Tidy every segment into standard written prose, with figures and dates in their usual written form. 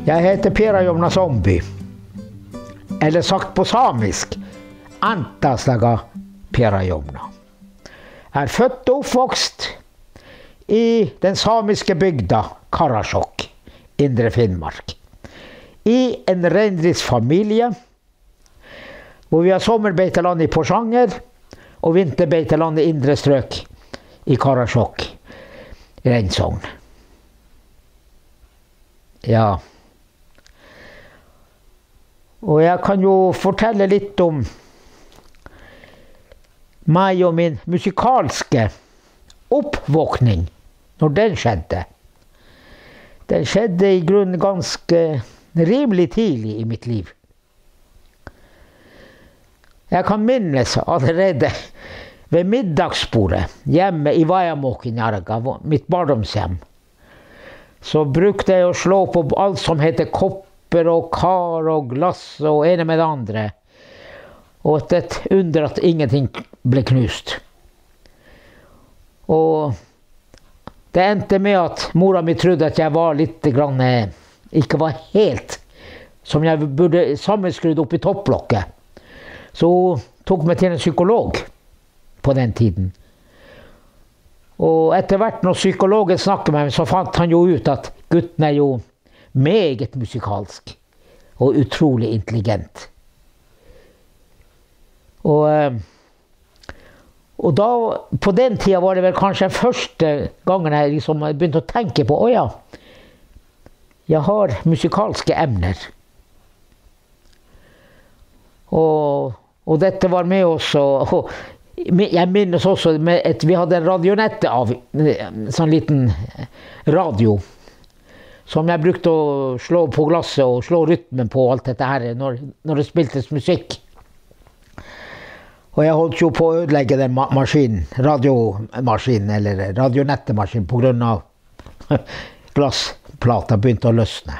Jeg heter Pierajomna Zombie, eller sagt på samisk, Antaslaga Pierajomna. Jeg er født og oppvokst i den samiske bygda Karasjok, Indre Finnmark. I en reindriftsfamilie, hvor vi har sommerbeiteland i Porsanger, og vinterbeiteland i indre strøk i Karasjok, Reinsogn. Ja. Og jeg kan jo fortelle litt om meg og min musikalske oppvåkning, når den skjedde. Den skjedde i grunnen ganske rimelig tidlig i mitt liv. Jeg kan minnes allerede ved middagsbordet hjemme i Vajamåkinjarga, mitt barndomshjem, så brukte jeg å slå på alt som heter kopper og kar og glass og ene med det andre. Og det er et under at ingenting ble knust. Og det endte med at mora mi trodde at jeg var litt grann, ikke var helt som jeg burde sammenskrudd opp i topplokket. Så hun tok meg til en psykolog på den tiden. Og etter hvert når psykologen snakket med meg, så fant han jo ut at gutten er jo meget musikalsk og utrolig intelligent. Og da, på den tiden var det vel kanskje første gangen jeg liksom begynte å tenke på, åja, jeg har musikalske emner. Og dette var med oss, og jeg minnes også at vi hadde en radionette av, sånn liten radio, som jeg brukte å slå på glasset og slå rytmen på alt dette her når det spiltes musikk. Og jeg holdt jo på å ødelegge den maskinen, radiomaskinen eller radionettemaskinen, på grunn av glassplata begynte å løsne.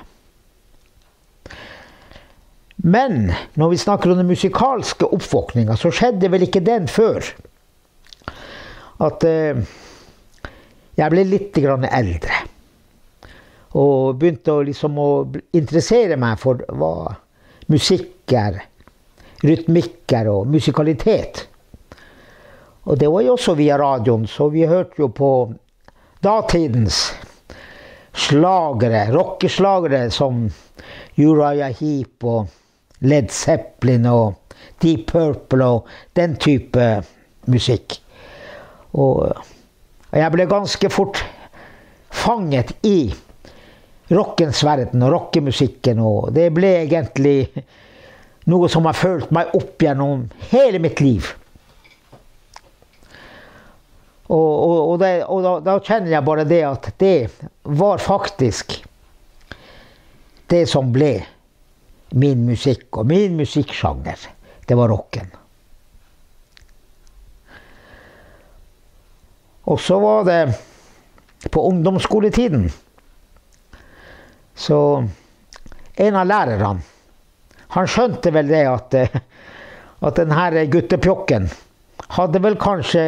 Men når vi snakker om den musikalske oppvåkningen, så skjedde vel ikke den før at jeg ble litt grann eldre. Og begynte å interessere meg for hva musikk er, rytmikk er og musikalitet. Og det var jo også via radioen, så vi hørte jo på datidens slagere, rockeslagere som Uriah Heep og Led Zeppelin og Deep Purple og den type musikk. Og jeg ble ganske fort fanget i rockens verden og rockemusikken, og det ble egentlig noe som har følt meg opp gjennom hele mitt liv. Og da kjenner jeg bare det at det var faktisk det som ble min musikk og min musikksjanger. Det var rocken. Og så var det på ungdomsskoletiden. Så en av lærerne, han skjønte vel det at den her guttepjokken hadde vel kanskje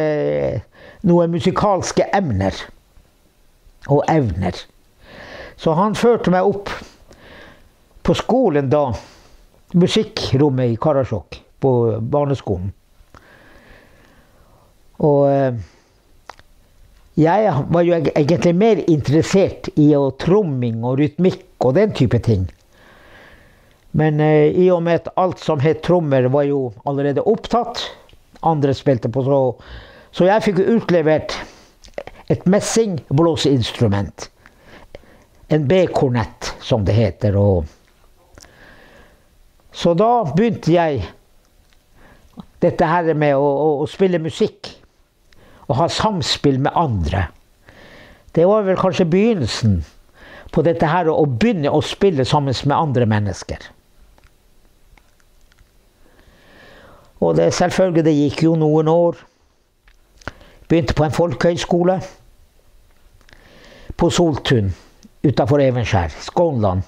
noen musikalske emner og evner. Så han førte meg opp på skolen da, musikkrommet i Karasjok, på barneskolen. Og jeg var jo egentlig mer interessert i tromming og rytmikk og den type ting. Men i og med at alt som het trommer var jo allerede opptatt, andre spilte på så jeg fikk utlevert et messingblåseinstrument. En B-kornett, som det heter. Så da begynte jeg dette her med å spille musikk og ha samspill med andre. Det var vel kanskje begynnelsen på dette her å begynne å spille sammen med andre mennesker. Og det selvfølgelig, det gikk jo noen år. Begynte på en folkehøyskole på Soltun, utenfor Evenskjær, Skånland.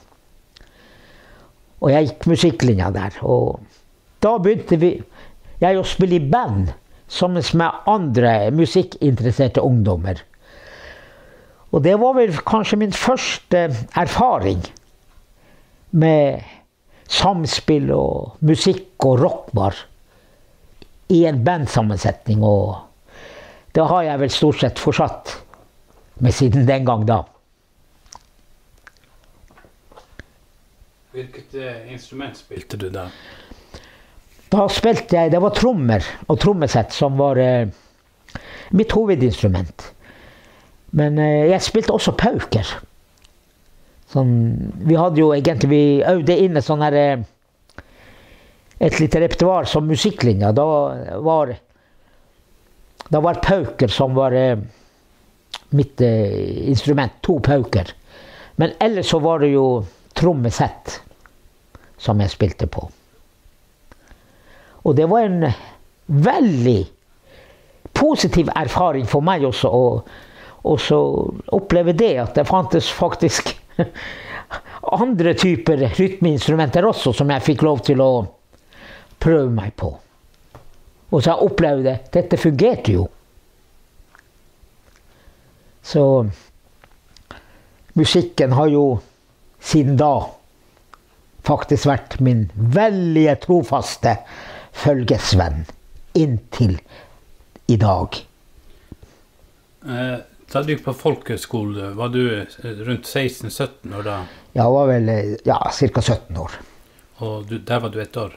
Og jeg gikk musikklinja der. Og da begynte jeg å spille i band sammen med andre musikkinteresserte ungdommer. Og det var vel kanskje min første erfaring med samspill og musikk og rock var i en bandsammensetning, og det har jeg vel stort sett fortsatt med siden den gang da. Hvilket instrument spilte du da? Da spilte jeg, det var trommer og trommesett som var mitt hovedinstrument. Men jeg spilte også pauker. Sånn, vi hadde jo egentlig, vi øvde inne sånn her, et lite repertoar som musikklinja. Da var pauker som var mitt instrument, 2 pauker. Men ellers så var det jo trommesett som jeg spilte på. Og det var en veldig positiv erfaring for meg også, og så oppleve det at det fantes faktisk andre typer rytmeinstrumenter også som jeg fikk lov til å prøve meg på. Og så jeg opplevde dette fungerte jo. Så musikken har jo siden da faktisk vært min veldig trofaste følgesvenn inntil i dag. Da du gikk på folkeskole, var du rundt 16-17 år da? Jeg var vel, cirka 17 år. Og der var du 1 år?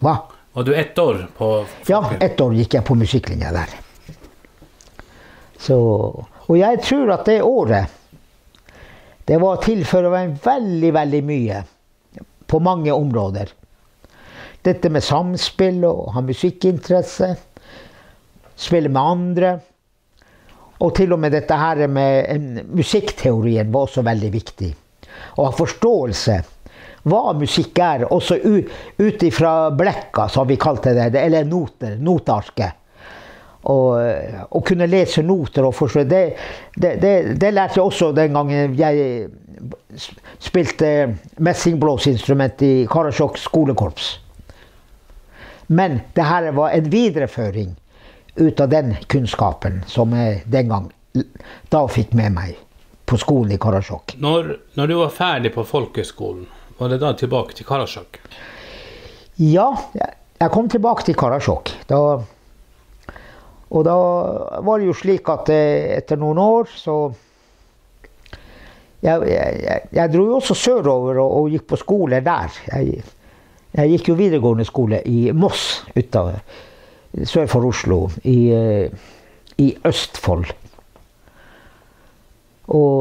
Hva? Var du 1 år på folkeskole? Ja, 1 år gikk jeg på musikklinja der. Så, og jeg tror at det året, det var tilført meg veldig, veldig mye på mange områder. Dette med samspill og ha musikkinteresse, spille med andre. Og til og med dette her med musikkteorien var også veldig viktig. Å ha forståelse hva musikk er, også ut ifra blekka, som vi kalte det, eller noter, notearket. Og kunne lese noter og forstå. Det lærte jeg også den gangen jeg spilte messingblåsinstrument i Karasjok skolekorps. Men det her var en videreføring ut av den kunnskapen som jeg den gang da fikk med meg på skolen i Karasjok. Når du var ferdig på folkeskolen, var det da tilbake til Karasjok? Ja, jeg kom tilbake til Karasjok. Og da var det jo slik at etter noen år så jeg dro jo også sørover og gikk på skole der. Jeg gikk jo videregående skole i Moss, sør for Oslo, i Østfold. Og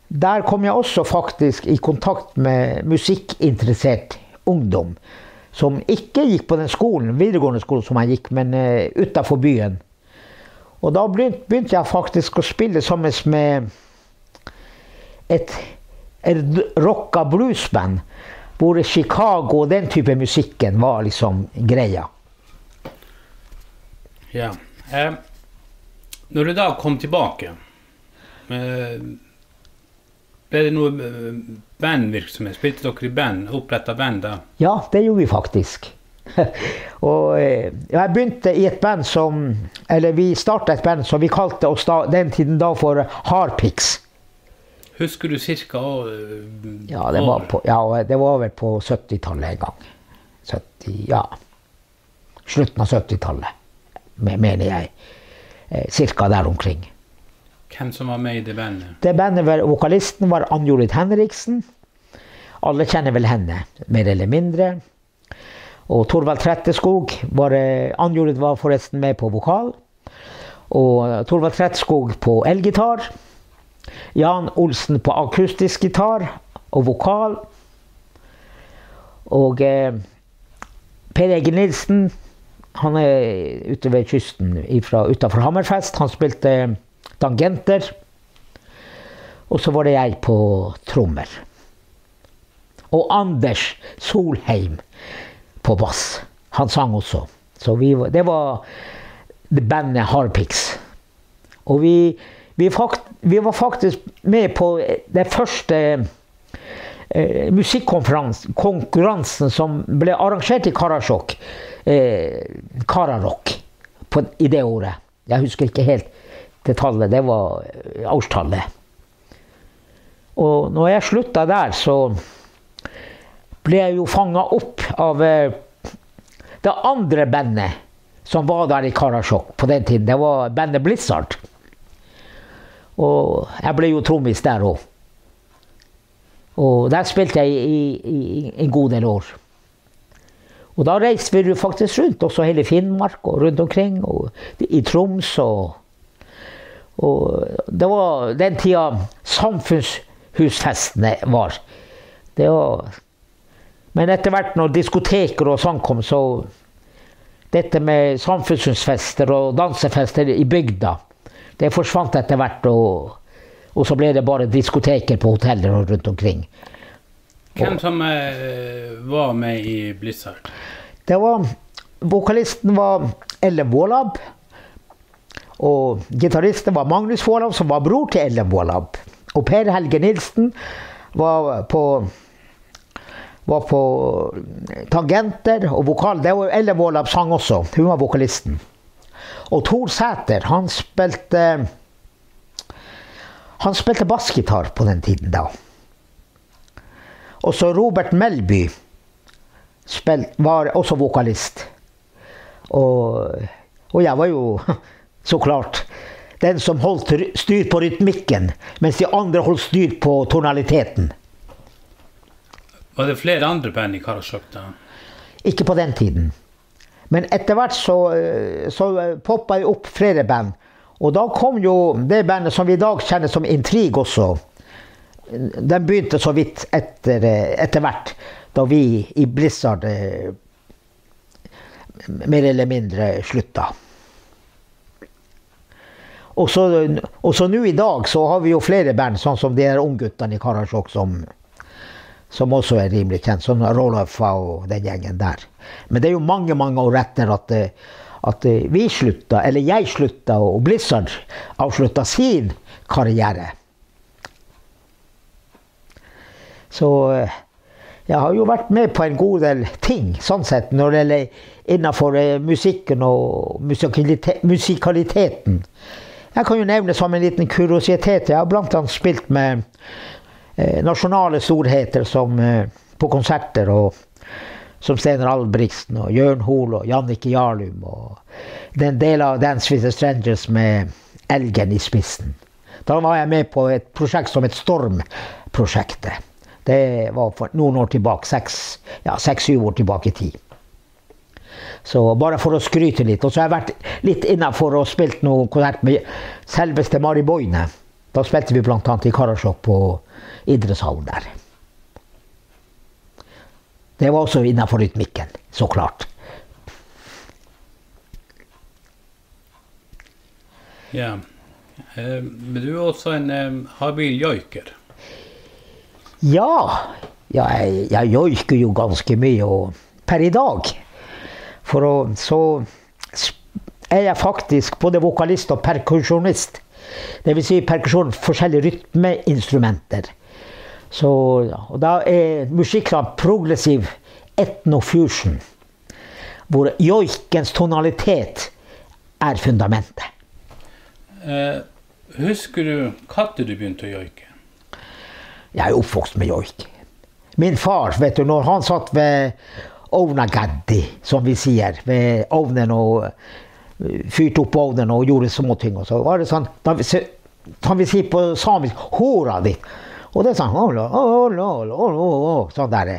der kom jeg også faktisk i kontakt med musikkinteressert ungdom, som ikke gikk på den skolen, videregående skolen som jeg gikk, men utenfor byen. Og da begynte jeg faktisk å spille sammen med et rocka bluesband, hvor Chicago og den type musikken var liksom greia. Ja. Når du da kom tilbake, ble det noe bandvirksomhet? Spilte dere i band, opprettet band da? Ja, det gjorde vi faktisk. Og jeg begynte i et band vi startet et band som vi kalte oss den tiden da for Harpix. Husker du cirka år? Ja, det var vel på 70-tallet en gang. Slutten av 70-tallet, mener jeg. Cirka der omkring. Hvem som var med i det bandet? Det bandet vokalisten var Ann-Jorid Henriksen. Alle kjenner vel henne, mer eller mindre. Og Torvald Tretteskog Ann-Jorid var forresten med på vokal. Og Torvald Tretteskog på elgitar. Jan Olsen på akustisk gitar og vokal. Og Per Egil Nilsen, han ute ved kysten utenfor Hammerfest. Han spilte tangenter. Og så var det jeg på trommer. Og Anders Solheim på bass. Han sang også. Så det var bandet Harpix. Og vi var faktisk med på den første musikkonkurransen som ble arrangert i Karasjok. Kararock i det året. Jeg husker ikke helt det tallet, det var årstallet. Og når jeg sluttet der, så ble jeg jo fanget opp av det andre bandet som var der i Karasjok på den tiden. Det var bandet Blizzard. Og jeg ble jo trommis der også. Og der spilte jeg i en god del år. Og da reiste vi jo faktisk rundt, også hele Finnmark og rundt omkring, og i Troms. Og det var den tida samfunnshusfestene var. Det var. Men etter hvert når diskoteker og sånn kom, så dette med samfunnshusfester og dansefester i bygda, det forsvant etter hvert, og så ble det bare diskoteker på hoteller og rundt omkring. Hvem som var med i Blizzard? Vokalisten var Ellen Vålab, og gitaristen var Magnus Vålab, som var bror til Ellen Vålab. Og Per Helge Nilsen var på tangenter og vokal. Det var Ellen Vålab sang også, hun var vokalisten. Og Tor Sæter, han spilte bassgitar på den tiden da. Og så Robert Melby var også vokalist. Og jeg var jo så klart den som holdt styr på rytmikken, mens de andre holdt styr på tonaliteten. Var det flere andre band i Karasjok da? Ikke på den tiden. Men etter hvert så poppet jeg opp flere band. Og da kom jo det bandet som vi i dag kjenner som Intrig også. Den begynte så vidt etter hvert, da vi i Blizzard mer eller mindre slutta. Og så nå i dag så har vi jo flere band, sånn som de her ungguttene i Karasjok som også rimelig kjent, som Roloffa og den gjengen der. Men det jo mange år etter at vi slutta, eller jeg slutta, og Blizzard avslutta sin karriere. Så jeg har jo vært med på en god del ting, sånn sett, når det gjelder innenfor musikken og musikaliteten. Jeg kan jo nevne som en liten kuriositet. Jeg har blant annet spilt med nasjonale storheter som på konserter, og som Steinar Albrigtsen og Jørn Hoel og Jannicke Jarlum, og den del av Dance with the Strangers med Elgen i spissen. Da var jeg med på et prosjekt som et Storm-prosjektet. Det var for noen år tilbake, 6-7 år tilbake i tid. Så bare for å skryte litt. Og så har jeg vært litt innenfor og spilt noen konsert med selveste Mari Boine. Da spilte vi blant annet i Karasjok på idrettshallen der. Det var også innenfor rytmikken, så klart. Ja, men du også en habil joiker. Ja, jeg joiker jo ganske mye, og per i dag. Så er jeg faktisk både vokalist og perkusjonist. Det vil si perkusjon, forskjellige rytmeinstrumenter. Og da musikkene progressiv etnofusion, hvor joikens tonalitet er fundamentet. Husker du når du begynte å joike? Jeg er oppvokst med joik. Min far, vet du, når han satt ved ovnagaddi, som vi sier, ved ovnen og fyrte opp ovnen og gjorde små ting, og så var det sånn, kan vi si på samisk, håra ditt. Og det er sånn, sånn der.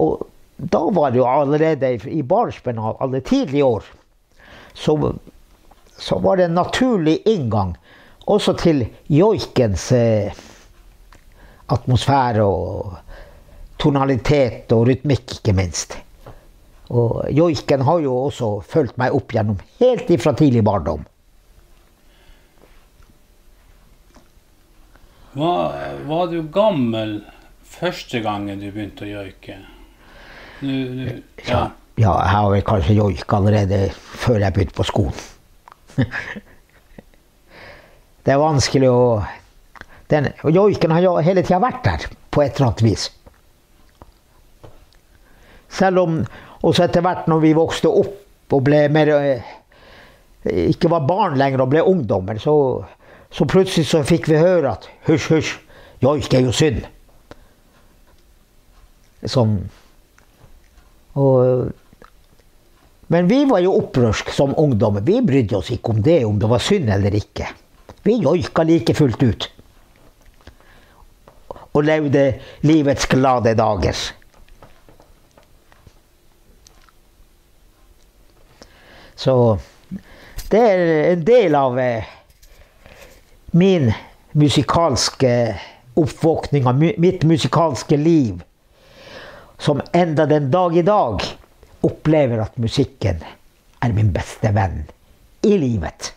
Og da var det jo allerede i barnsben av alle tidlige år, så var det en naturlig inngang også til joikens atmosfære og tonalitet og rytmikk, ikke minst. Og joiken har jo også fulgt meg opp gjennom helt ifra tidlig barndom. Var du gammel første gangen du begynte å joike? Ja, jeg har vel kanskje joik allerede før jeg begynte på skolen. Det er vanskelig å... Joiken har jo hele tiden vært der, på et eller annet vis. Selv om, også etter hvert når vi vokste opp og ble mer... ikke var barn lenger og ble ungdommer, så plutselig så fikk vi høre at hysj, joik er jo synd. Sånn. Men vi var jo opprørsk som ungdom. Vi brydde oss ikke om det var synd eller ikke. Vi joika like fullt ut. Og levde livets glade dager. Så det er en del av min musikalske oppvåkning, mitt musikalske liv, som enda den dag i dag opplever at musikken er min beste venn i livet.